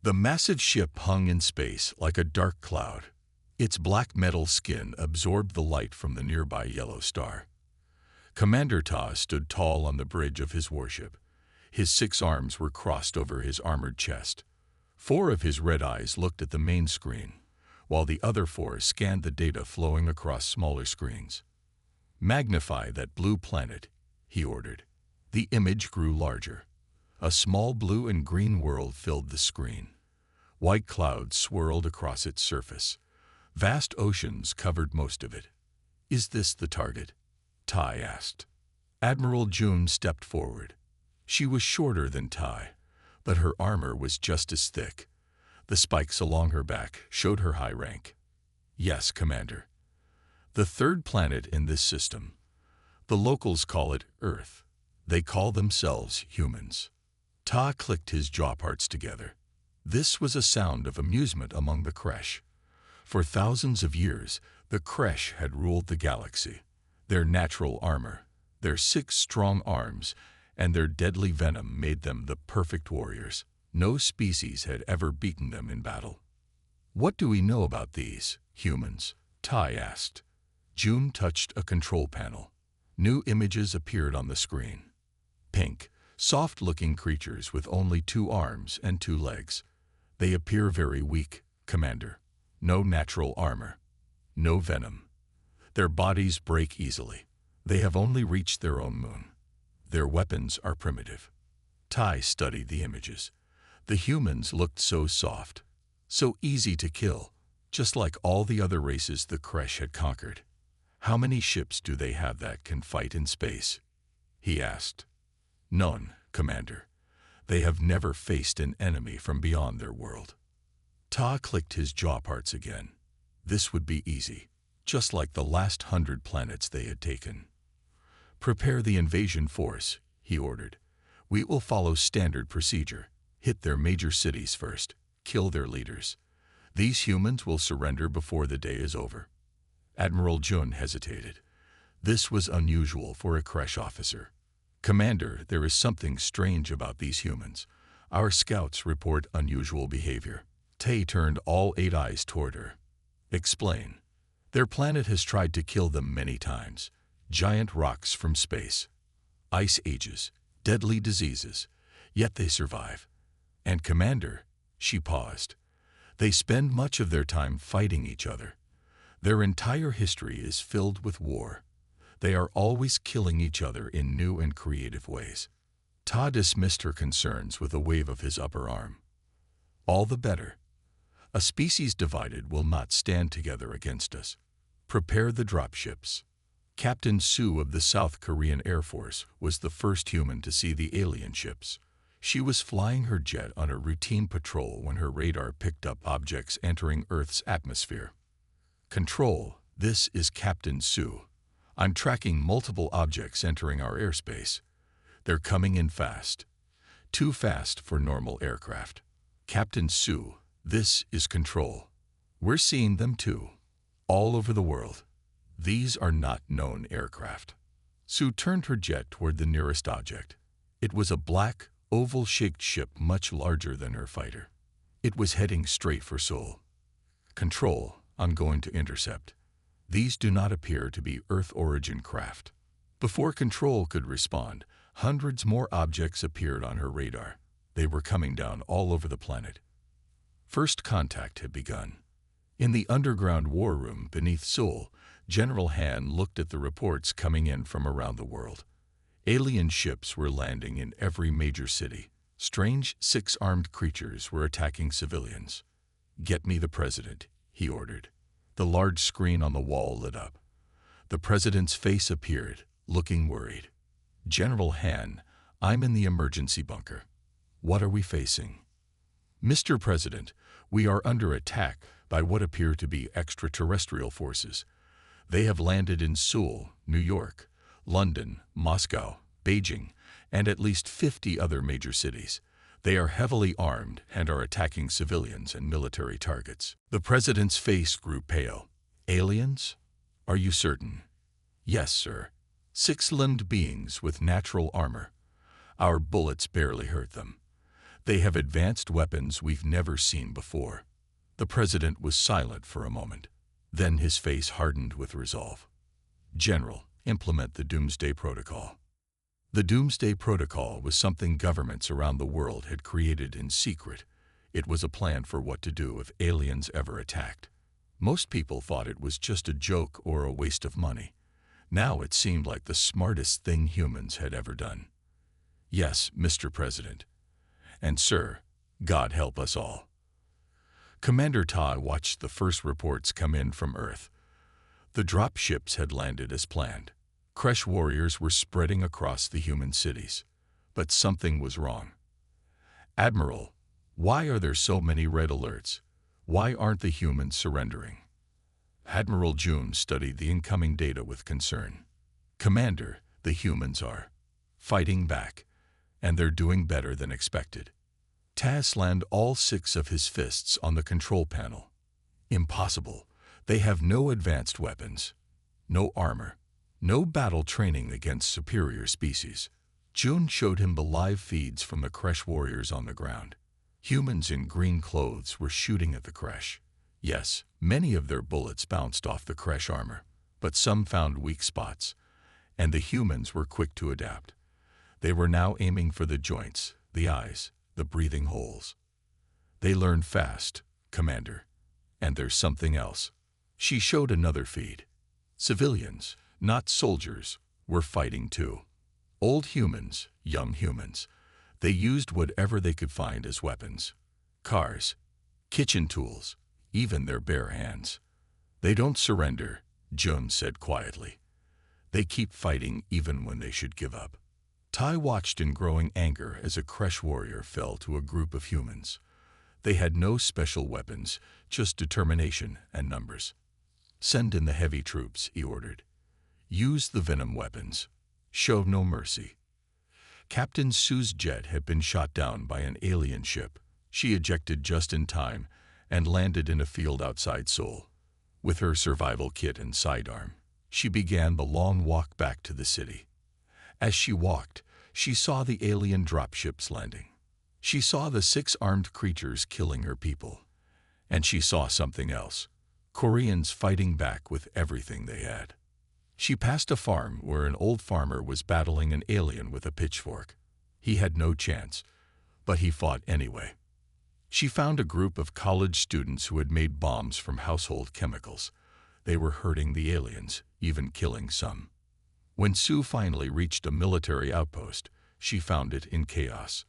The massive ship hung in space like a dark cloud. Its black metal skin absorbed the light from the nearby yellow star. Commander Ta stood tall on the bridge of his warship. His 6 arms were crossed over his armored chest. 4 of his red eyes looked at the main screen, while the other 4 scanned the data flowing across smaller screens. "Magnify that blue planet," he ordered. The image grew larger. A small blue and green world filled the screen. White clouds swirled across its surface. Vast oceans covered most of it. "Is this the target?" Tai asked. Admiral June stepped forward. She was shorter than Tai, but her armor was just as thick. The spikes along her back showed her high rank. "Yes, Commander. The 3rd planet in this system. The locals call it Earth. They call themselves humans." Ta clicked his jaw parts together. This was a sound of amusement among the Kresh. For thousands of years, the Kresh had ruled the galaxy. Their natural armor, their 6 strong arms, and their deadly venom made them the perfect warriors. No species had ever beaten them in battle. "What do we know about these humans?" Tai asked. June touched a control panel. New images appeared on the screen. Pink, soft-looking creatures with only 2 arms and 2 legs. "They appear very weak, Commander. No natural armor. No venom. Their bodies break easily. They have only reached their own moon. Their weapons are primitive." Tai studied the images. The humans looked so soft, so easy to kill, just like all the other races the Kresh had conquered. "How many ships do they have that can fight in space?" he asked. "None, Commander. They have never faced an enemy from beyond their world." Ta clicked his jaw parts again. This would be easy, just like the last 100 planets they had taken. "Prepare the invasion force," he ordered. "We will follow standard procedure. Hit their major cities first. Kill their leaders. These humans will surrender before the day is over." Admiral Jun hesitated. This was unusual for a Kresh officer. "Commander, there is something strange about these humans. Our scouts report unusual behavior." Tai turned all 8 eyes toward her. "Explain." "Their planet has tried to kill them many times. Giant rocks from space. Ice ages. Deadly diseases. Yet they survive. And Commander," she paused, "they spend much of their time fighting each other. Their entire history is filled with war. They are always killing each other in new and creative ways." Ta dismissed her concerns with a wave of his upper arm. "All the better. A species divided will not stand together against us. Prepare the dropships." Captain Sue of the South Korean Air Force was the first human to see the alien ships. She was flying her jet on a routine patrol when her radar picked up objects entering Earth's atmosphere. "Control, this is Captain Sue. I'm tracking multiple objects entering our airspace. They're coming in fast. Too fast for normal aircraft. Captain Sue, this is Control. We're seeing them too. All over the world. These are not known aircraft." Sue turned her jet toward the nearest object. It was a black, oval-shaped ship much larger than her fighter. It was heading straight for Seoul. "Control, I'm going to intercept. These do not appear to be Earth-origin craft." Before Control could respond, hundreds more objects appeared on her radar. They were coming down all over the planet. First contact had begun. In the underground war room beneath Seoul, General Han looked at the reports coming in from around the world. Alien ships were landing in every major city. Strange 6-armed creatures were attacking civilians. "Get me the president," he ordered. The large screen on the wall lit up. The president's face appeared, looking worried. "General Han, I'm in the emergency bunker. What are we facing?" "Mr. President, we are under attack by what appear to be extraterrestrial forces. They have landed in Seoul, New York, London, Moscow, Beijing, and at least 50 other major cities. They are heavily armed and are attacking civilians and military targets." The president's face grew pale. "Aliens? Are you certain?" "Yes, sir. 6 limbed beings with natural armor. Our bullets barely hurt them. They have advanced weapons we've never seen before. The president was silent for a moment. Then his face hardened with resolve. General, implement the Doomsday Protocol. The Doomsday Protocol was something governments around the world had created in secret. It was a plan for what to do if aliens ever attacked. Most people thought it was just a joke or a waste of money. Now it seemed like the smartest thing humans had ever done. Yes, Mr. President. And sir, God help us all. Commander Tai watched the first reports come in from Earth. The drop ships had landed as planned. Kresh warriors were spreading across the human cities. But something was wrong. Admiral, why are there so many red alerts? Why aren't the humans surrendering? Admiral June studied the incoming data with concern. Commander, the humans are fighting back, and they're doing better than expected. Tas slammed all 6 of his fists on the control panel. Impossible. They have no advanced weapons, no armor, no battle training against superior species. June showed him the live feeds from the Kresh warriors on the ground. Humans in green clothes were shooting at the Kresh. Yes, many of their bullets bounced off the Kresh armor, but some found weak spots, and the humans were quick to adapt. They were now aiming for the joints, the eyes, the breathing holes. They learned fast, Commander. And there's something else. She showed another feed. Civilians, not soldiers, were fighting too. Old humans, young humans. They used whatever they could find as weapons. Cars, kitchen tools, even their bare hands. They don't surrender, June said quietly. They keep fighting even when they should give up. Tai watched in growing anger as a Kresh warrior fell to a group of humans. They had no special weapons, just determination and numbers. Send in the heavy troops, he ordered. Use the venom weapons. Show no mercy. Captain Sue's jet had been shot down by an alien ship. She ejected just in time and landed in a field outside Seoul. With her survival kit and sidearm, she began the long walk back to the city. As she walked, she saw the alien dropships landing. She saw the 6 armed creatures killing her people. And she saw something else. Koreans fighting back with everything they had. She passed a farm where an old farmer was battling an alien with a pitchfork. He had no chance, but he fought anyway. She found a group of college students who had made bombs from household chemicals. They were hurting the aliens, even killing some. When Sue finally reached a military outpost, she found it in chaos.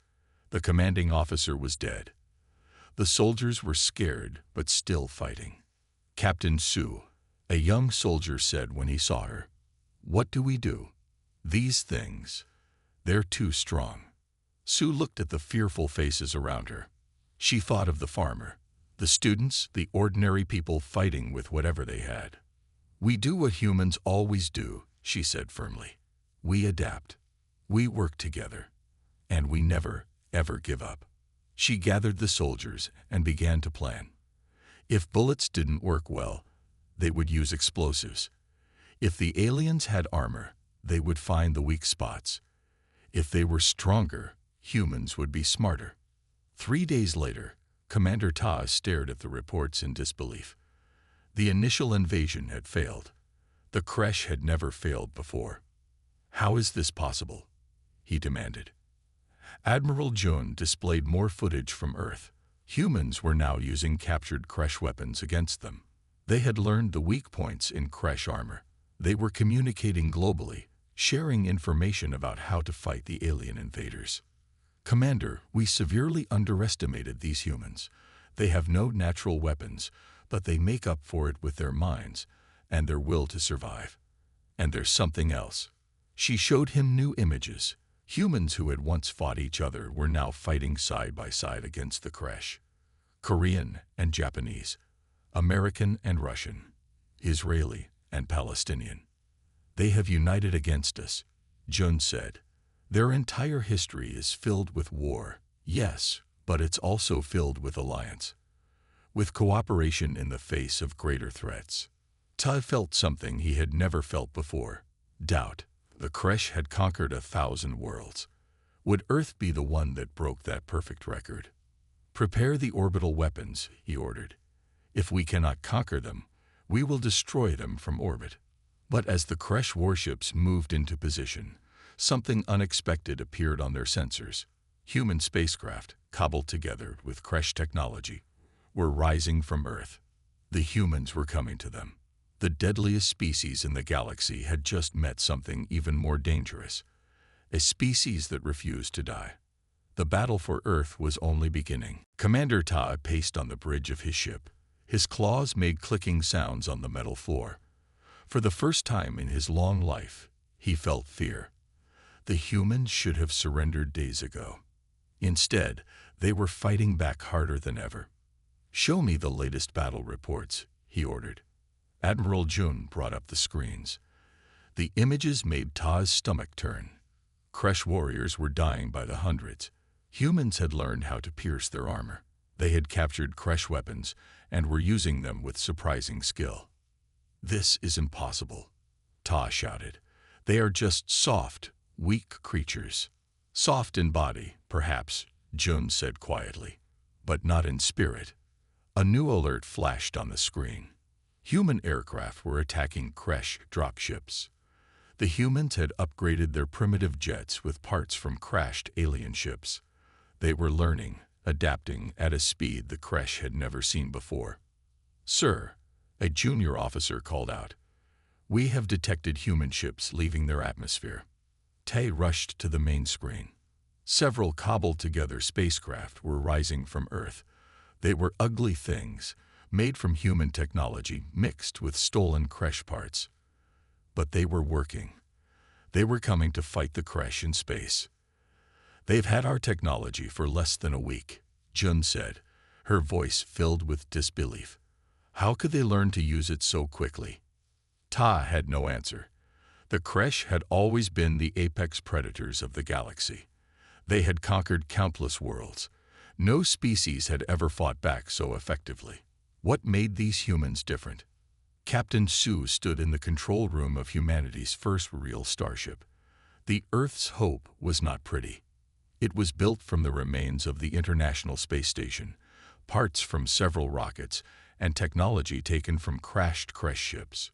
The commanding officer was dead. The soldiers were scared, but still fighting. Captain Sue, a young soldier, said when he saw her, "What do we do? These things, they're too strong." Sue looked at the fearful faces around her. She thought of the farmer, the students, the ordinary people fighting with whatever they had. "We do what humans always do," she said firmly. "We adapt. We work together. And we never, ever give up." She gathered the soldiers and began to plan. If bullets didn't work well, they would use explosives. If the aliens had armor, they would find the weak spots. If they were stronger, humans would be smarter. 3 days later, Commander Ta stared at the reports in disbelief. The initial invasion had failed. The Kresh had never failed before. "How is this possible?" he demanded. Admiral June displayed more footage from Earth. Humans were now using captured Kresh weapons against them. They had learned the weak points in Kresh armor. They were communicating globally, sharing information about how to fight the alien invaders. "Commander, we severely underestimated these humans. They have no natural weapons, but they make up for it with their minds and their will to survive. And there's something else." She showed him new images. Humans who had once fought each other were now fighting side by side against the Kresh. Korean and Japanese, American and Russian, Israeli and Palestinian. "They have united against us," Jun said. "Their entire history is filled with war, yes, but it's also filled with alliance, with cooperation in the face of greater threats." Tai felt something he had never felt before, doubt. The Kresh had conquered 1,000 worlds. Would Earth be the one that broke that perfect record? Prepare the orbital weapons, he ordered. If we cannot conquer them, we will destroy them from orbit. But as the Kresh warships moved into position, something unexpected appeared on their sensors. Human spacecraft, cobbled together with Kresh technology, were rising from Earth. The humans were coming to them. The deadliest species in the galaxy had just met something even more dangerous, a species that refused to die. The battle for Earth was only beginning. Commander Ta paced on the bridge of his ship. His claws made clicking sounds on the metal floor. For the first time in his long life, he felt fear. The humans should have surrendered days ago. Instead, they were fighting back harder than ever. "Show me the latest battle reports," he ordered. Admiral Jun brought up the screens. The images made Ta's stomach turn. Kresh warriors were dying by the hundreds. Humans had learned how to pierce their armor. They had captured Kresh weapons and were using them with surprising skill. "This is impossible," Ta shouted. "They are just soft, weak creatures." "Soft in body, perhaps," Jun said quietly, "but not in spirit." A new alert flashed on the screen. Human aircraft were attacking Kresh dropships. The humans had upgraded their primitive jets with parts from crashed alien ships. They were learning, adapting at a speed the Kresh had never seen before. "Sir," a junior officer called out, "we have detected human ships leaving their atmosphere." Tay rushed to the main screen. Several cobbled-together spacecraft were rising from Earth. They were ugly things, made from human technology mixed with stolen Kresh parts. But they were working. They were coming to fight the Kresh in space. "They've had our technology for less than a week," Jun said, her voice filled with disbelief. "How could they learn to use it so quickly?" Ta had no answer. The Kresh had always been the apex predators of the galaxy. They had conquered countless worlds. No species had ever fought back so effectively. What made these humans different? Captain Su stood in the control room of humanity's first real starship. The Earth's hope was not pretty. It was built from the remains of the International Space Station, parts from several rockets, and technology taken from crashed Kresh ships.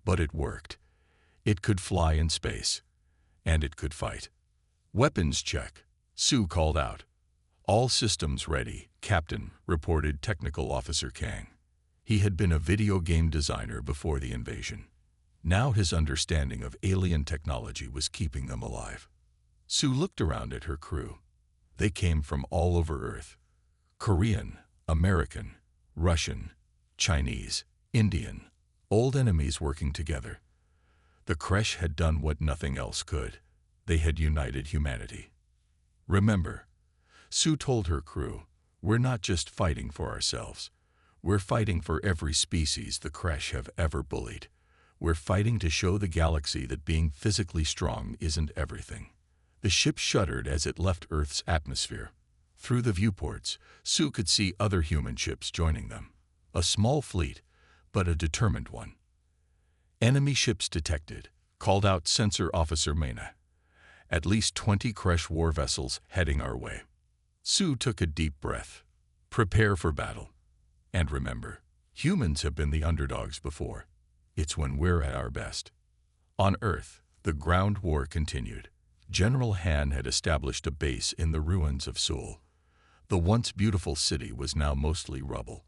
But it worked. It could fly in space. And it could fight. "Weapons check," Su called out. "All systems ready," Captain, reported Technical Officer Kang. He had been a video game designer before the invasion. Now his understanding of alien technology was keeping them alive. Su looked around at her crew. They came from all over Earth. Korean, American, Russian, Chinese, Indian, old enemies working together. The Kresh had done what nothing else could. They had united humanity. "Remember," Su told her crew, "we're not just fighting for ourselves. We're fighting for every species the Kresh have ever bullied. We're fighting to show the galaxy that being physically strong isn't everything." The ship shuddered as it left Earth's atmosphere. Through the viewports, Su could see other human ships joining them. A small fleet, but a determined one. "Enemy ships detected," called out Sensor Officer Mena. "At least 20 Kresh war vessels heading our way." Su took a deep breath. "Prepare for battle. And remember, humans have been the underdogs before. It's when we're at our best." On Earth, the ground war continued. General Han had established a base in the ruins of Seoul. The once beautiful city was now mostly rubble.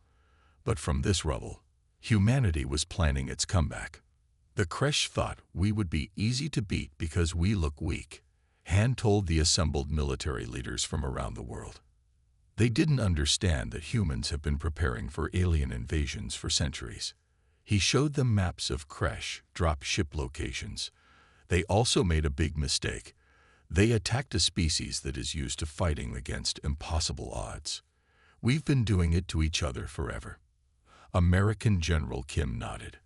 But from this rubble, humanity was planning its comeback. "The Kresh thought we would be easy to beat because we look weak," Han told the assembled military leaders from around the world. They didn't understand that humans have been preparing for alien invasions for centuries. He showed them maps of Kresh drop ship locations. They also made a big mistake. They attacked a species that is used to fighting against impossible odds. "We've been doing it to each other forever." American General Kim nodded.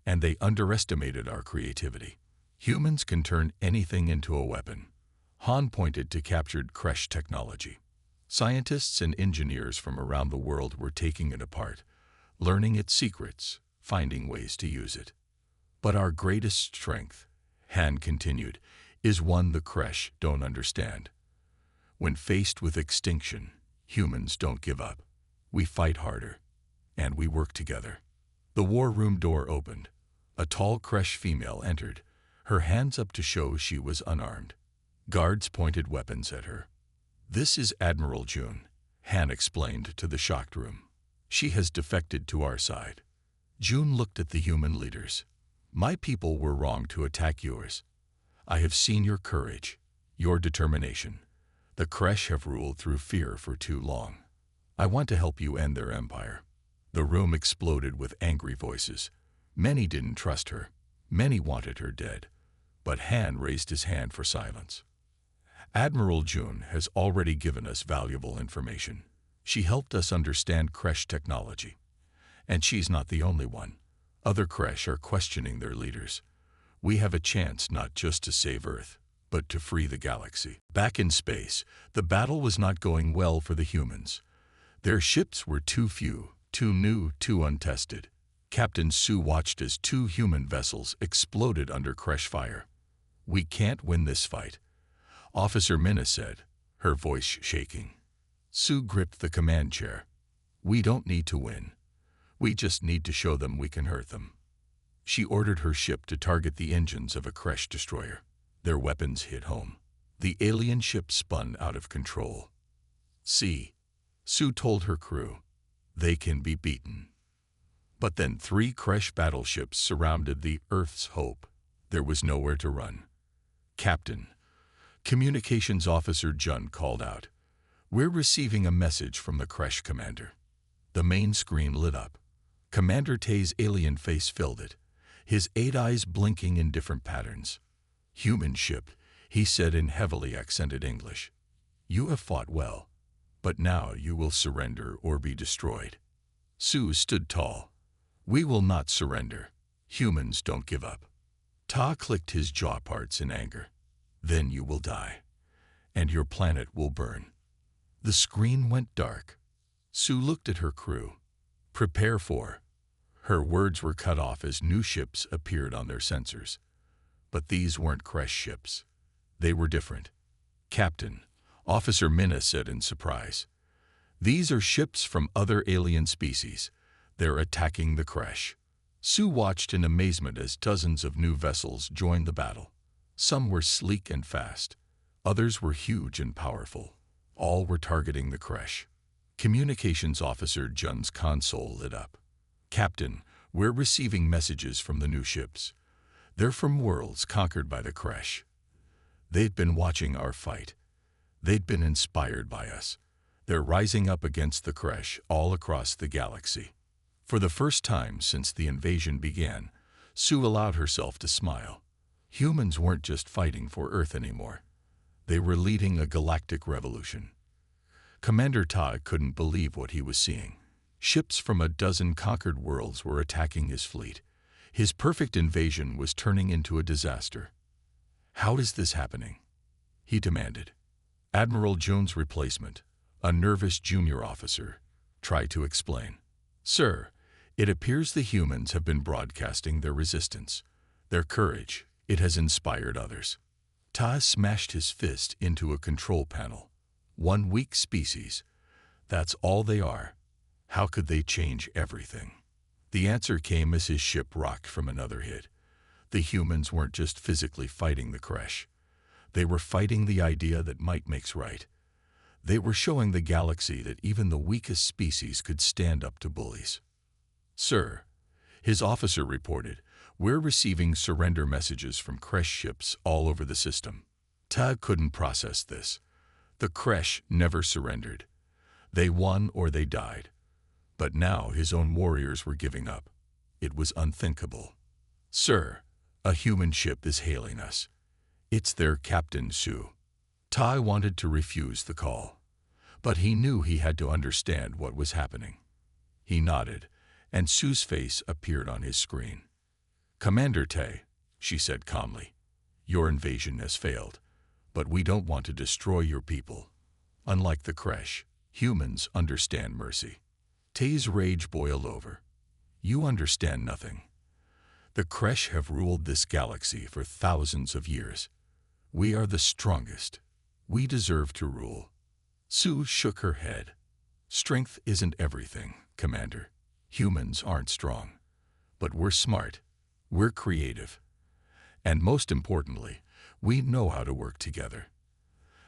"And they underestimated our creativity. Humans can turn anything into a weapon." Han pointed to captured Kresh technology. Scientists and engineers from around the world were taking it apart, learning its secrets, finding ways to use it. "But our greatest strength," Han continued, "is one the Kresh don't understand. When faced with extinction, humans don't give up. We fight harder, and we work together. The war room door opened. A tall Kresh female entered, her hands up to show she was unarmed. Guards pointed weapons at her. "This is Admiral June," Han explained to the shocked room. "She has defected to our side." June looked at the human leaders. "My people were wrong to attack yours. I have seen your courage, your determination. The Kresh have ruled through fear for too long. I want to help you end their empire." The room exploded with angry voices. Many didn't trust her. Many wanted her dead. But Han raised his hand for silence. "Admiral June has already given us valuable information. She helped us understand Kresh technology. And she's not the only one. Other Kresh are questioning their leaders. We have a chance not just to save Earth, but to free the galaxy." Back in space, the battle was not going well for the humans. Their ships were too few, too new, too untested. Captain Sue watched as 2 human vessels exploded under Kresh fire. "We can't win this fight," Officer Minna said, her voice shaking. Sue gripped the command chair. "We don't need to win. We just need to show them we can hurt them." She ordered her ship to target the engines of a Kresh destroyer. Their weapons hit home. The alien ship spun out of control. "See," Sue told her crew, "they can be beaten." But then 3 Kresh battleships surrounded the Earth's Hope. There was nowhere to run. "Captain," Communications Officer Jun called out, "we're receiving a message from the Kresh commander." The main screen lit up. Commander Tay's alien face filled it, his 8 eyes blinking in different patterns. "Human ship," he said in heavily accented English. "You have fought well, but now you will surrender or be destroyed." Sue stood tall. "We will not surrender. Humans don't give up." Ta clicked his jaw parts in anger. "Then you will die, and your planet will burn." The screen went dark. Sue looked at her crew. "Prepare for..." Her words were cut off as new ships appeared on their sensors. But these weren't Kresh ships. They were different. "Captain," Officer Minna said in surprise, "these are ships from other alien species. They're attacking the Kresh." Sue watched in amazement as dozens of new vessels joined the battle. Some were sleek and fast. Others were huge and powerful. All were targeting the Kresh. Communications Officer Jun's console lit up. "Captain, we're receiving messages from the new ships. They're from worlds conquered by the Kresh. They've been watching our fight. They'd been inspired by us. They're rising up against the Kresh all across the galaxy." For the first time since the invasion began, Sue allowed herself to smile. Humans weren't just fighting for Earth anymore. They were leading a galactic revolution. Commander Ta couldn't believe what he was seeing. Ships from a dozen conquered worlds were attacking his fleet. His perfect invasion was turning into a disaster. "How is this happening?" he demanded. Admiral June's replacement, a nervous junior officer, tried to explain. "Sir, it appears the humans have been broadcasting their resistance, their courage. It has inspired others." Ta smashed his fist into a control panel. "One weak species. That's all they are. How could they change everything?" The answer came as his ship rocked from another hit. The humans weren't just physically fighting the Kresh. They were fighting the idea that might makes right. They were showing the galaxy that even the weakest species could stand up to bullies. "Sir," his officer reported, "we're receiving surrender messages from Kresh ships all over the system." Ta couldn't process this. The Kresh never surrendered. They won or they died. But now his own warriors were giving up. It was unthinkable. "Sir, a human ship is hailing us. It's their Captain Sue." Ta wanted to refuse the call, but he knew he had to understand what was happening. He nodded, and Sue's face appeared on his screen. "Commander Tay," she said calmly, "your invasion has failed, but we don't want to destroy your people. Unlike the Kresh, humans understand mercy." Tay's rage boiled over. "You understand nothing. The Kresh have ruled this galaxy for thousands of years. We are the strongest. We deserve to rule. Sue shook her head. Strength isn't everything, Commander. Humans aren't strong. But we're smart. We're creative. And most importantly, we know how to work together.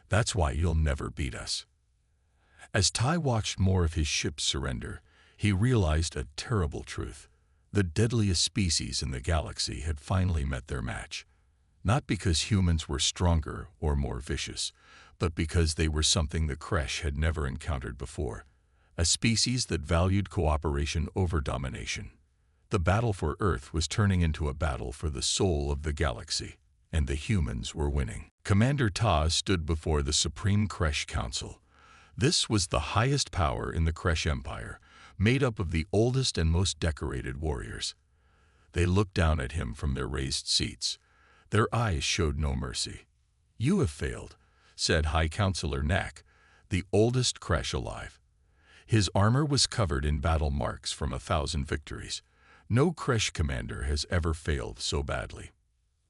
That's why you'll never beat us. As Tai watched more of his ships surrender, he realized a terrible truth. The deadliest species in the galaxy had finally met their match. Not because humans were stronger or more vicious, but because they were something the Kresh had never encountered before. A species that valued cooperation over domination. The battle for Earth was turning into a battle for the soul of the galaxy, and the humans were winning. Commander Ta stood before the Supreme Kresh Council. This was the highest power in the Kresh Empire, made up of the oldest and most decorated warriors. They looked down at him from their raised seats. Their eyes showed no mercy. "You have failed," said High Counselor Nak, the oldest Kresh alive. His armor was covered in battle marks from 1,000 victories. No Kresh commander has ever failed so badly.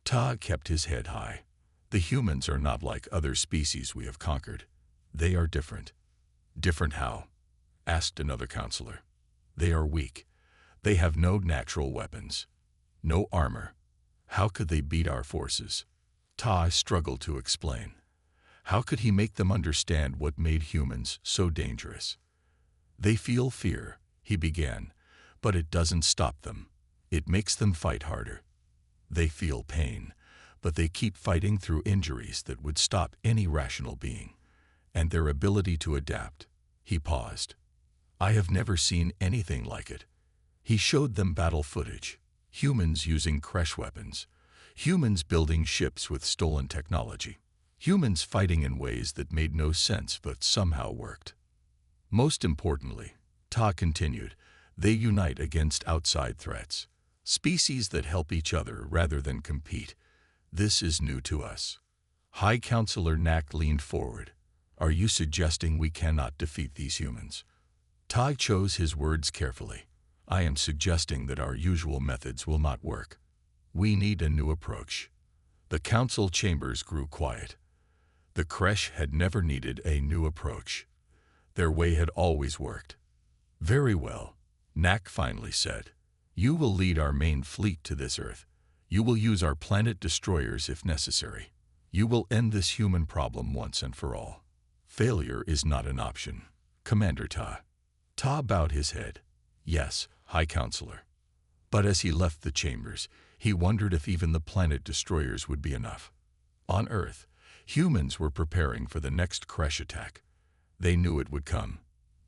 Ta kept his head high. "The humans are not like other species we have conquered. They are different." "Different how?" asked another counselor. "They are weak. They have no natural weapons. No armor. How could they beat our forces?" Ta struggled to explain. How could he make them understand what made humans so dangerous? "They feel fear," he began, "but it doesn't stop them. It makes them fight harder. They feel pain, but they keep fighting through injuries that would stop any rational being. And their ability to adapt." He paused. "I have never seen anything like it." He showed them battle footage. Humans using Kresh weapons. Humans building ships with stolen technology. Humans fighting in ways that made no sense but somehow worked. Most importantly, Ta continued, they unite against outside threats. Species that help each other rather than compete. This is new to us. High Counselor Nak leaned forward. "Are you suggesting we cannot defeat these humans?" Ta chose his words carefully. "I am suggesting that our usual methods will not work. We need a new approach." The council chambers grew quiet. The Kresh had never needed a new approach. Their way had always worked. "Very well," Nak finally said. "You will lead our main fleet to this Earth. You will use our planet destroyers if necessary. You will end this human problem once and for all. Failure is not an option, Commander Ta." Ta bowed his head. "Yes, High Counselor." But as he left the chambers, he wondered if even the planet destroyers would be enough. On Earth, humans were preparing for the next Kresh attack. They knew it would come.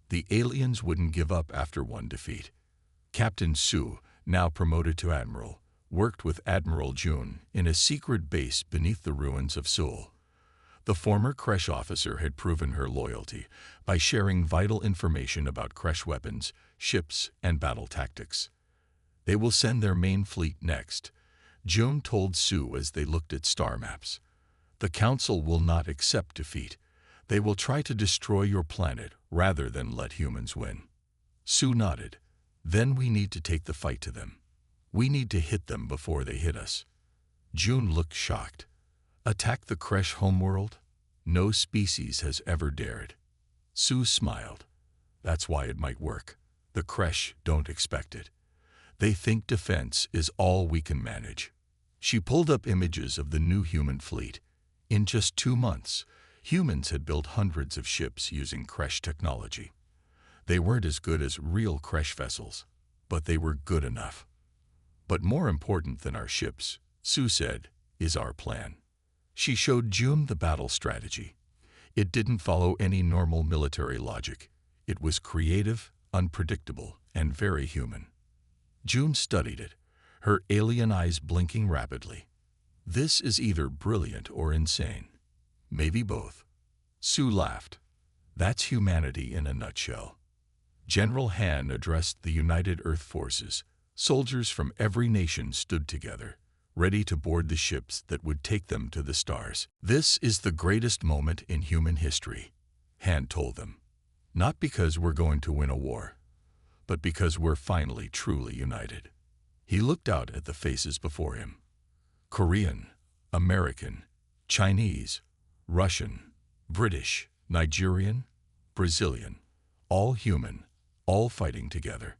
The aliens wouldn't give up after one defeat. Captain Su, now promoted to Admiral, worked with Admiral Jun in a secret base beneath the ruins of Seoul. The former Kresh officer had proven her loyalty by sharing vital information about Kresh weapons, ships, and battle tactics. "They will send their main fleet next," Jun told Su as they looked at star maps. "The Council will not accept defeat. They will try to destroy your planet rather than let humans win." Su nodded. "Then we need to take the fight to them. We need to hit them before they hit us." Jun looked shocked. "Attack the Kresh homeworld? No species has ever dared." Su smiled. "That's why it might work. The Kresh don't expect it. They think defense is all we can manage." She pulled up images of the new human fleet. In just 2 months, humans had built hundreds of ships using Kresh technology. They weren't as good as real Kresh vessels, but they were good enough. "But more important than our ships," Su said, "is our plan." She showed Jun the battle strategy. It didn't follow any normal military logic. It was creative, unpredictable, and very human. Jun studied it, her alien eyes blinking rapidly. "This is either brilliant or insane. Maybe both." Su laughed. "That's humanity in a nutshell." General Han addressed the United Earth Forces. Soldiers from every nation stood together, ready to board the ships that would take them to the stars. "This is the greatest moment in human history," Han told them. "Not because we're going to win a war, but because we're finally truly united." He looked out at the faces before him. Korean, American, Chinese, Russian, British, Nigerian, Brazilian, all human, all fighting together.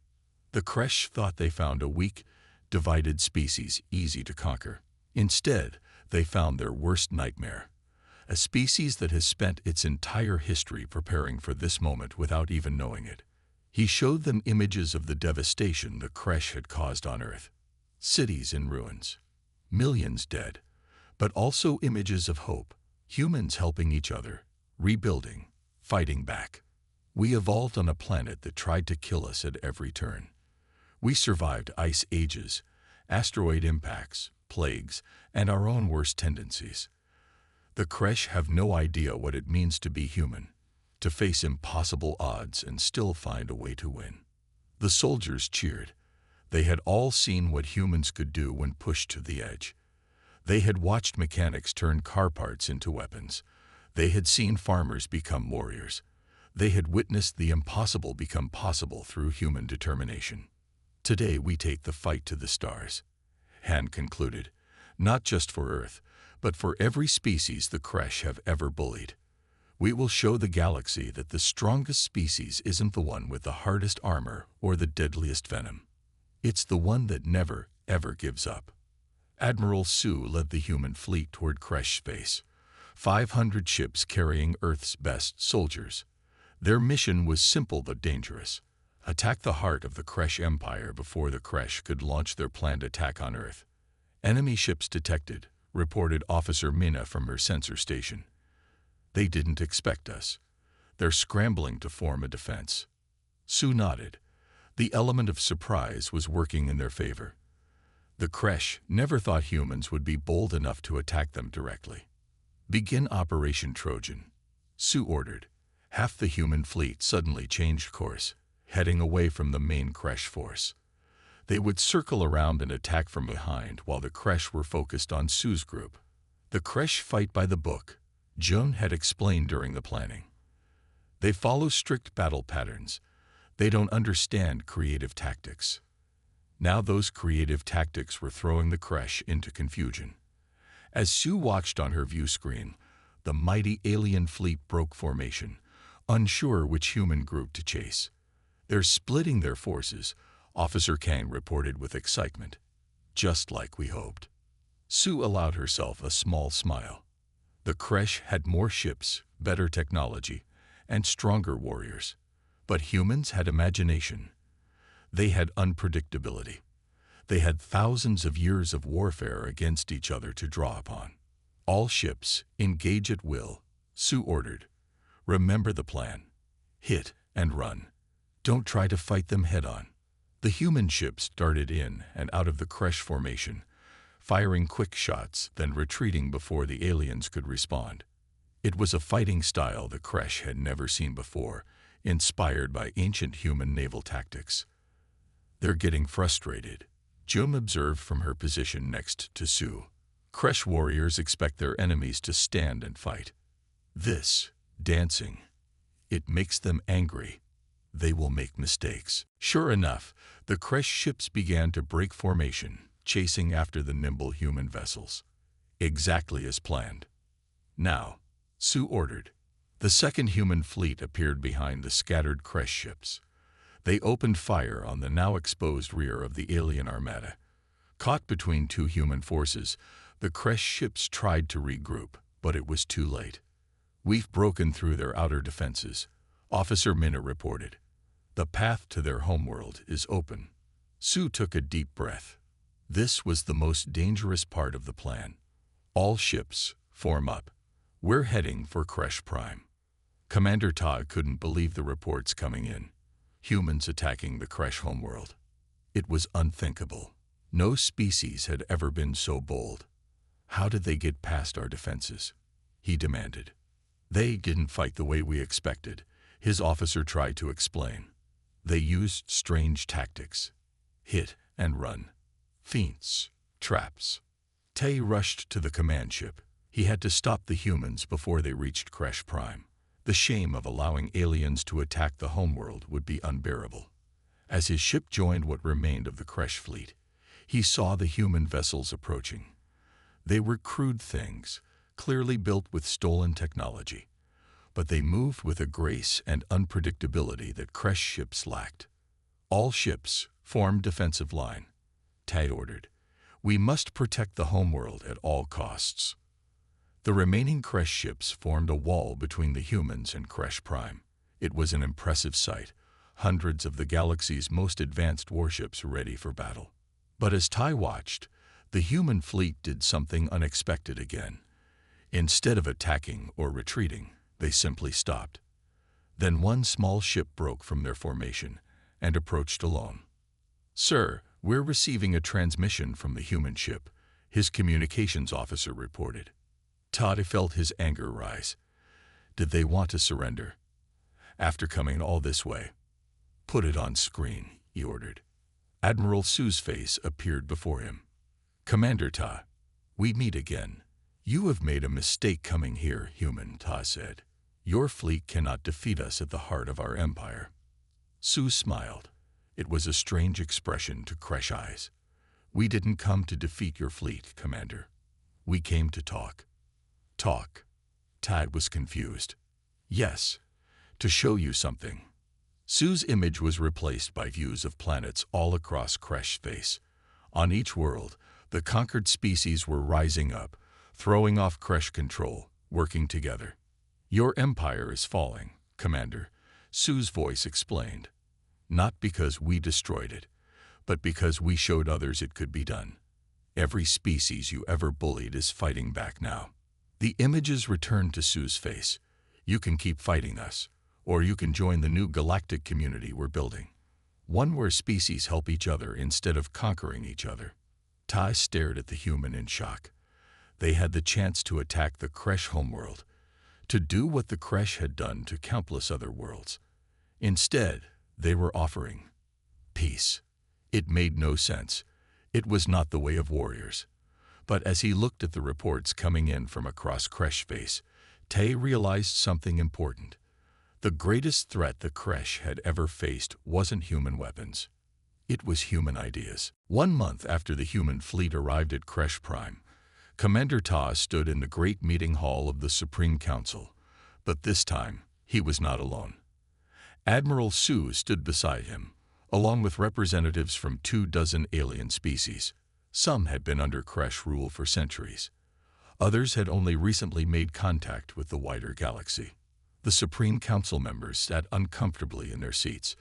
The Kresh thought they found a weak, divided species easy to conquer. Instead, they found their worst nightmare, a species that has spent its entire history preparing for this moment without even knowing it. He showed them images of the devastation the Kresh had caused on Earth. Cities in ruins, millions dead, but also images of hope, humans helping each other, rebuilding, fighting back. We evolved on a planet that tried to kill us at every turn. We survived ice ages, asteroid impacts, plagues, and our own worst tendencies. The Kresh have no idea what it means to be human, to face impossible odds and still find a way to win. The soldiers cheered. They had all seen what humans could do when pushed to the edge. They had watched mechanics turn car parts into weapons. They had seen farmers become warriors. They had witnessed the impossible become possible through human determination. Today we take the fight to the stars, Han concluded, not just for Earth, but for every species the Kresh have ever bullied. We will show the galaxy that the strongest species isn't the one with the hardest armor or the deadliest venom. It's the one that never, ever gives up. Admiral Sue led the human fleet toward Kresh space, 500 ships carrying Earth's best soldiers. Their mission was simple but dangerous: attack the heart of the Kresh Empire before the Kresh could launch their planned attack on Earth. Enemy ships detected, reported Officer Mina from her sensor station. They didn't expect us. They're scrambling to form a defense. Sue nodded. The element of surprise was working in their favor. The Kresh never thought humans would be bold enough to attack them directly. Begin Operation Trojan, Sue ordered. Half the human fleet suddenly changed course, heading away from the main Kresh force. They would circle around and attack from behind while the Kresh were focused on Sue's group. The Kresh fight by the book, Joan had explained during the planning. They follow strict battle patterns. They don't understand creative tactics. Now those creative tactics were throwing the Kresh into confusion. As Sue watched on her view screen, the mighty alien fleet broke formation, unsure which human group to chase. They're splitting their forces, Officer Kang reported with excitement. Just like we hoped. Sue allowed herself a small smile. The Kresh had more ships, better technology, and stronger warriors. But humans had imagination. They had unpredictability. They had thousands of years of warfare against each other to draw upon. All ships, engage at will, Sue ordered. Remember the plan. Hit and run. Don't try to fight them head-on. The human ships darted in and out of the Kresh formation, firing quick shots, then retreating before the aliens could respond. It was a fighting style the Kresh had never seen before, inspired by ancient human naval tactics. They're getting frustrated, Jum observed from her position next to Sue. Kresh warriors expect their enemies to stand and fight. This, dancing, it makes them angry. They will make mistakes. Sure enough, the Kresh ships began to break formation, chasing after the nimble human vessels. Exactly as planned. Now, Sue ordered. The second human fleet appeared behind the scattered Kresh ships. They opened fire on the now exposed rear of the alien armada. Caught between two human forces, the Kresh ships tried to regroup, but it was too late. We've broken through their outer defenses, Officer Minna reported. The path to their homeworld is open. Sue took a deep breath. This was the most dangerous part of the plan. All ships, form up. We're heading for Kresh Prime. Commander Todd couldn't believe the reports coming in. Humans attacking the Kresh homeworld. It was unthinkable. No species had ever been so bold. How did they get past our defenses? He demanded. They didn't fight the way we expected, his officer tried to explain. They used strange tactics. Hit and run. Feints. Traps. Tay rushed to the command ship. He had to stop the humans before they reached Kresh Prime. The shame of allowing aliens to attack the homeworld would be unbearable. As his ship joined what remained of the Kresh fleet, he saw the human vessels approaching. They were crude things, clearly built with stolen technology. but they moved with a grace and unpredictability that Kresh ships lacked. All ships formed defensive line. Tai ordered. We must protect the homeworld at all costs. The remaining Kresh ships formed a wall between the humans and Kresh Prime. It was an impressive sight, hundreds of the galaxy's most advanced warships ready for battle. But as Tai watched, the human fleet did something unexpected again. Instead of attacking or retreating, they simply stopped. Then one small ship broke from their formation and approached alone. "Sir, we're receiving a transmission from the human ship," his communications officer reported. Tai felt his anger rise. Did they want to surrender? After coming all this way? "Put it on screen," he ordered. Admiral Su's face appeared before him. "Commander Tai, we meet again. You have made a mistake coming here, human," Tai said. "Your fleet cannot defeat us at the heart of our empire." Su smiled. It was a strange expression to Kresh eyes. "We didn't come to defeat your fleet, Commander. We came to talk." "Talk?" Tai was confused. "Yes, to show you something." Su's image was replaced by views of planets all across Kresh's face. On each world, the conquered species were rising up, throwing off Kresh control, working together. "Your empire is falling, Commander," Su's voice explained. "Not because we destroyed it, but because we showed others it could be done. Every species you ever bullied is fighting back now." The images returned to Su's face. "You can keep fighting us, or you can join the new galactic community we're building. One where species help each other instead of conquering each other." Tai stared at the human in shock. They had the chance to attack the Kresh homeworld, to do what the Kresh had done to countless other worlds. Instead, they were offering peace. It made no sense. It was not the way of warriors. But as he looked at the reports coming in from across Kresh's face, Tai realized something important. The greatest threat the Kresh had ever faced wasn't human weapons. It was human ideas. 1 month after the human fleet arrived at Kresh Prime, Commander Tai stood in the great meeting hall of the Supreme Council. But this time, he was not alone. Admiral Su stood beside him, along with representatives from 24 alien species. Some had been under Kresh rule for centuries. Others had only recently made contact with the wider galaxy. The Supreme Council members sat uncomfortably in their seats.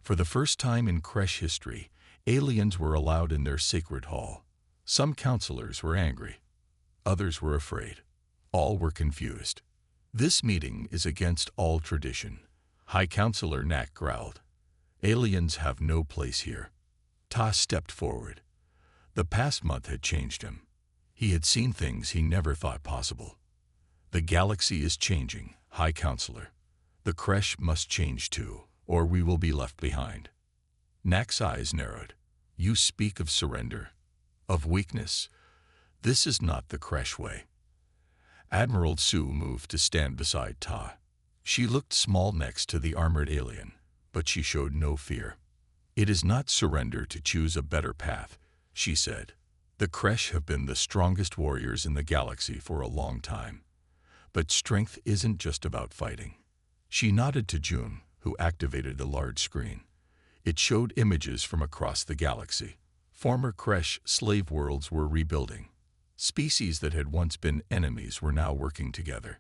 For the first time in Kresh history, aliens were allowed in their sacred hall. Some counselors were angry. Others were afraid. All were confused. "This meeting is against all tradition," High Counselor Nak growled. "Aliens have no place here." Ta stepped forward. The past month had changed him. He had seen things he never thought possible. "The galaxy is changing, High Counselor. The Kresh must change too, or we will be left behind." Nak's eyes narrowed. "You speak of surrender, of weakness. This is not the Kresh way." Admiral Su moved to stand beside Ta. She looked small next to the armored alien, but she showed no fear. "It is not surrender to choose a better path," she said. "The Kresh have been the strongest warriors in the galaxy for a long time. But strength isn't just about fighting." She nodded to June, who activated a large screen. It showed images from across the galaxy. Former Kresh slave worlds were rebuilding. Species that had once been enemies were now working together.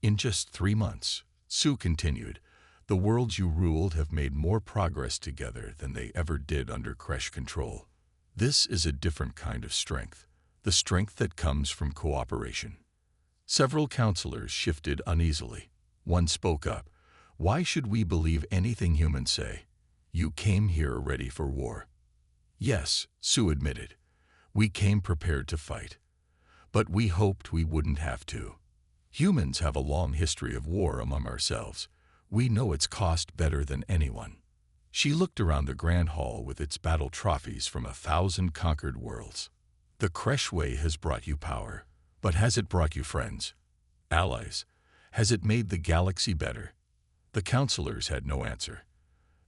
"In just 3 months," Su continued, "the worlds you ruled have made more progress together than they ever did under Kresh control. This is a different kind of strength, the strength that comes from cooperation." Several counselors shifted uneasily. One spoke up. "Why should we believe anything humans say? You came here ready for war." "Yes," Su admitted. "We came prepared to fight. But we hoped we wouldn't have to. Humans have a long history of war among ourselves. We know its cost better than anyone." She looked around the grand hall with its battle trophies from 1,000 conquered worlds. "The Kresh way has brought you power, but has it brought you friends? Allies? Has it made the galaxy better?" The counselors had no answer.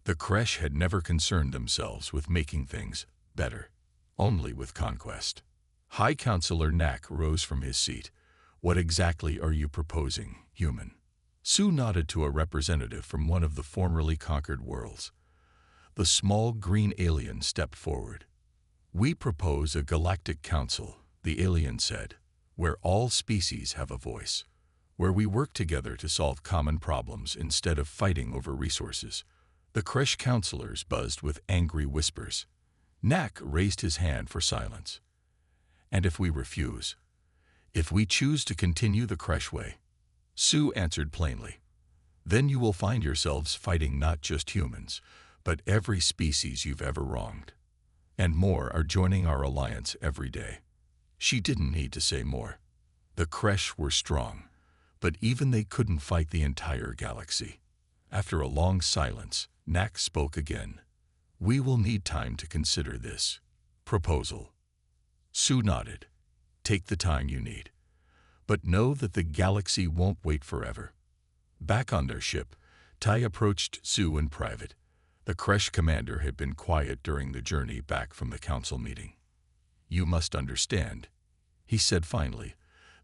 The Kresh had never concerned themselves with making things better, only with conquest. High Counselor Nak rose from his seat. "What exactly are you proposing, human?" Sue nodded to a representative from one of the formerly conquered worlds. The small green alien stepped forward. "We propose a galactic council," the alien said, "where all species have a voice, where we work together to solve common problems instead of fighting over resources." The Kresh counselors buzzed with angry whispers. Nak raised his hand for silence. "And if we refuse? If we choose to continue the Kresh way?" Sue answered plainly. "Then you will find yourselves fighting not just humans, but every species you've ever wronged. And more are joining our alliance every day." She didn't need to say more. The Kresh were strong, but even they couldn't fight the entire galaxy. After a long silence, Nak spoke again. "We will need time to consider this proposal." Sue nodded. "Take the time you need. But know that the galaxy won't wait forever." Back on their ship, Tai approached Sue in private. The Kresh commander had been quiet during the journey back from the council meeting. "You must understand," he said finally,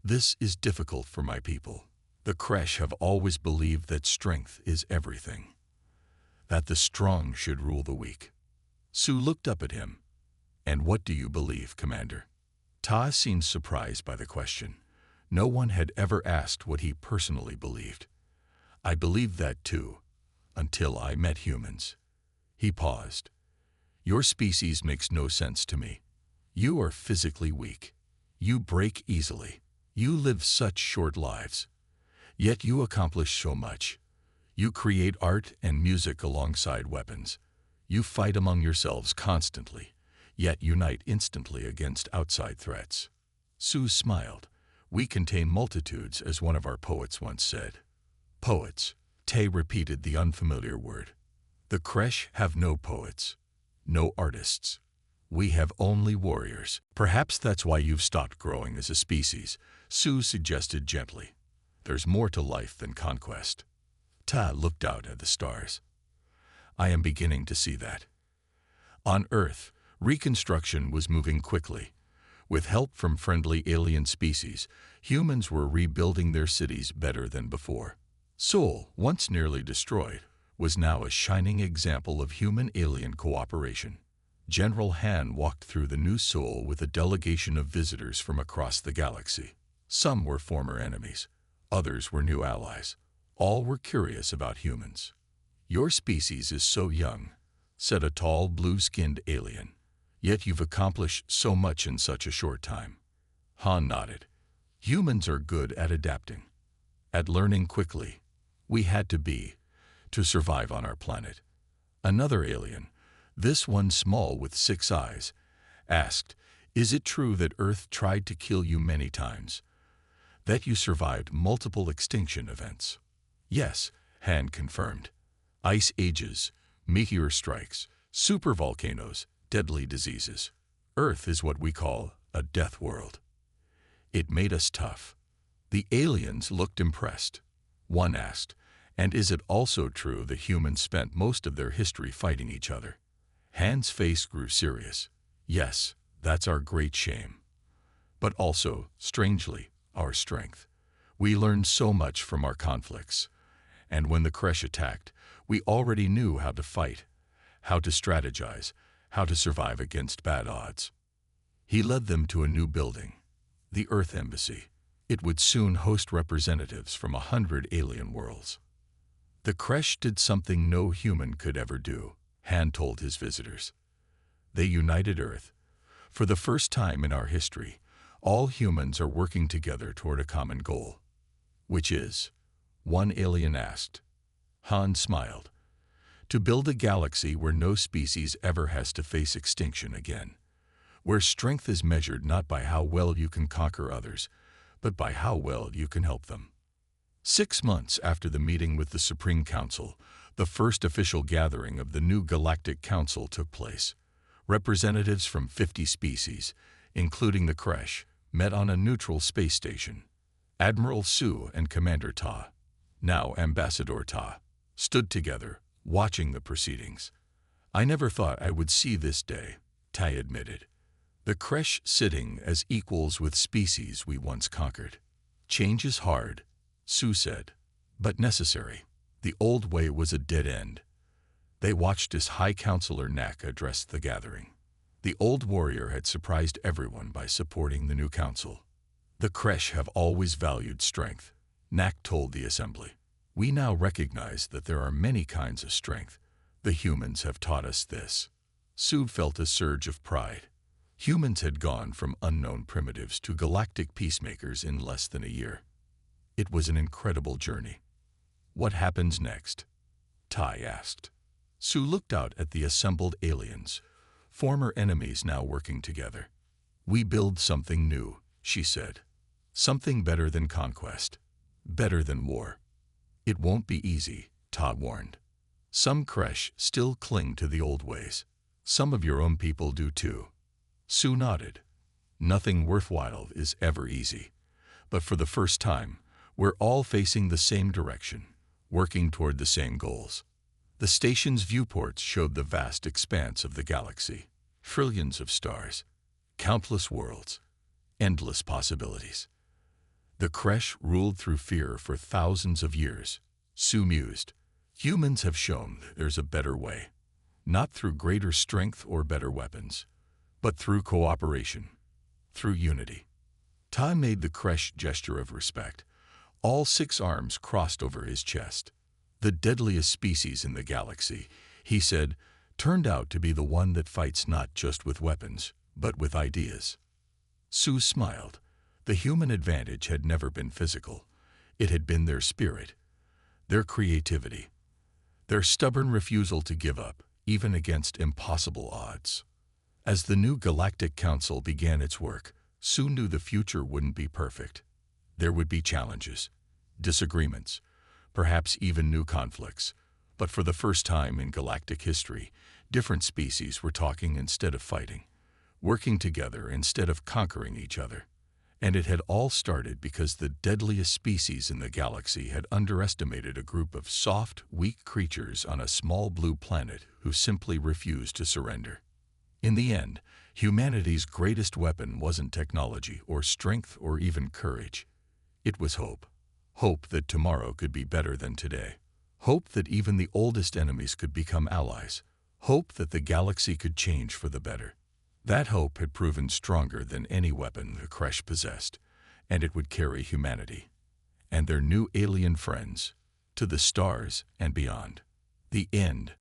"this is difficult for my people. The Kresh have always believed that strength is everything, that the strong should rule the weak." Sue looked up at him. "And what do you believe, Commander?" Ta seemed surprised by the question. No one had ever asked what he personally believed. "I believed that too, until I met humans." He paused. "Your species makes no sense to me. You are physically weak. You break easily. You live such short lives. Yet you accomplish so much. You create art and music alongside weapons. You fight among yourselves constantly, yet unite instantly against outside threats." Sue smiled. "We contain multitudes, as one of our poets once said." "Poets," Tay repeated the unfamiliar word. "The Kresh have no poets, no artists. We have only warriors." "Perhaps that's why you've stopped growing as a species," Sue suggested gently. "There's more to life than conquest." Ta looked out at the stars. "I am beginning to see that." On Earth, reconstruction was moving quickly. With help from friendly alien species, humans were rebuilding their cities better than before. Seoul, once nearly destroyed, was now a shining example of human-alien cooperation. General Han walked through the new Seoul with a delegation of visitors from across the galaxy. Some were former enemies, others were new allies. All were curious about humans. "Your species is so young," said a tall, blue-skinned alien. "Yet you've accomplished so much in such a short time." Han nodded. "Humans are good at adapting, at learning quickly. We had to survive on our planet." Another alien, this one small with 6 eyes, asked, "Is it true that Earth tried to kill you many times? That you survived multiple extinction events?" "Yes," Han confirmed. "Ice ages, meteor strikes, supervolcanoes, deadly diseases. Earth is what we call a death world. It made us tough." The aliens looked impressed. One asked, "And is it also true that humans spent most of their history fighting each other?" Han's face grew serious. "Yes, that's our great shame. But also, strangely, our strength. We learned so much from our conflicts. And when the Kresh attacked, we already knew how to fight, how to strategize, how to survive against bad odds." He led them to a new building, the Earth Embassy. It would soon host representatives from 100 alien worlds. "The Kresh did something no human could ever do," Han told his visitors. "They united Earth. For the first time in our history, all humans are working together toward a common goal." "Which is?" one alien asked. Han smiled. "To build a galaxy where no species ever has to face extinction again. Where strength is measured not by how well you can conquer others, but by how well you can help them." 6 months after the meeting with the Supreme Council, the first official gathering of the new Galactic Council took place. Representatives from 50 species, including the Kresh, met on a neutral space station. Admiral Sue and Commander Ta, now Ambassador Ta, stood together, watching the proceedings. "I never thought I would see this day," Tai admitted. "The Kresh sitting as equals with species we once conquered." "Change is hard," Sue said. but necessary. The old way was a dead end. They watched as High Counselor Nak addressed the gathering. The old warrior had surprised everyone by supporting the new council. The Kresh have always valued strength, Nak told the assembly. We now recognize that there are many kinds of strength. The humans have taught us this. Su felt a surge of pride. Humans had gone from unknown primitives to galactic peacemakers in less than a year. It was an incredible journey. What happens next? Tai asked. Su looked out at the assembled aliens, former enemies now working together. We build something new, she said. Something better than conquest. Better than war. It won't be easy, Ta warned. Some Kresh still cling to the old ways. Some of your own people do too. Su nodded. Nothing worthwhile is ever easy. But for the first time, we're all facing the same direction, working toward the same goals. The station's viewports showed the vast expanse of the galaxy. Trillions of stars. Countless worlds. Endless possibilities. The Kresh ruled through fear for thousands of years. Su mused. Humans have shown there's a better way. Not through greater strength or better weapons, but through cooperation, through unity. Ta made the Kresh gesture of respect. All 6 arms crossed over his chest. The deadliest species in the galaxy, he said, turned out to be the one that fights not just with weapons, but with ideas. Su smiled. The human advantage had never been physical. It had been their spirit, their creativity, their stubborn refusal to give up, even against impossible odds. As the new Galactic Council began its work, Su knew the future wouldn't be perfect. There would be challenges, disagreements, perhaps even new conflicts. But for the first time in galactic history, different species were talking instead of fighting, working together instead of conquering each other. And it had all started because the deadliest species in the galaxy had underestimated a group of soft, weak creatures on a small blue planet who simply refused to surrender. In the end, humanity's greatest weapon wasn't technology or strength or even courage. It was hope. Hope that tomorrow could be better than today. Hope that even the oldest enemies could become allies. Hope that the galaxy could change for the better. That hope had proven stronger than any weapon the Kresh possessed, and it would carry humanity and their new alien friends to the stars and beyond. The end.